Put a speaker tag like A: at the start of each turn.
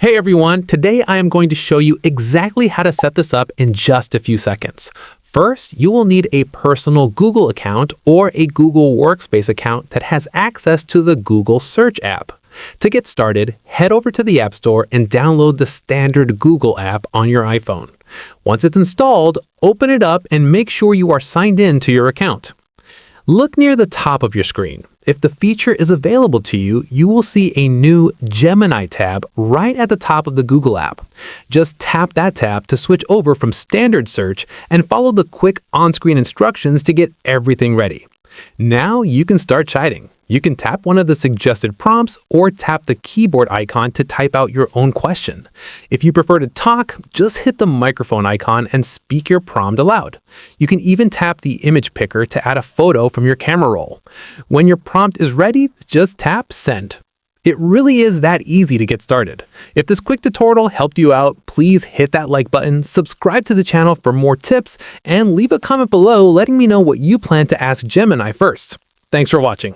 A: Hey everyone, today I am going to show you exactly how to set this up in just a few seconds. First, you will need a personal Google account or a Google Workspace account that has access to the Google Search app. To get started, head over to the App Store and download the standard Google app on your iPhone. Once it's installed, open it up and make sure you are signed in to your account. Look near the top of your screen. If the feature is available to you, you will see a new Gemini tab right at the top of the Google app. Just tap that tab to switch over from standard search and follow the quick on-screen instructions to get everything ready. Now you can start chatting. You can tap one of the suggested prompts or tap the keyboard icon to type out your own question. If you prefer to talk, just hit the microphone icon and speak your prompt aloud. You can even tap the image picker to add a photo from your camera roll. When your prompt is ready, just tap send. It really is that easy to get started. If this quick tutorial helped you out, please hit that like button, subscribe to the channel for more tips, and leave a comment below letting me know what you plan to ask Gemini first. Thanks for watching.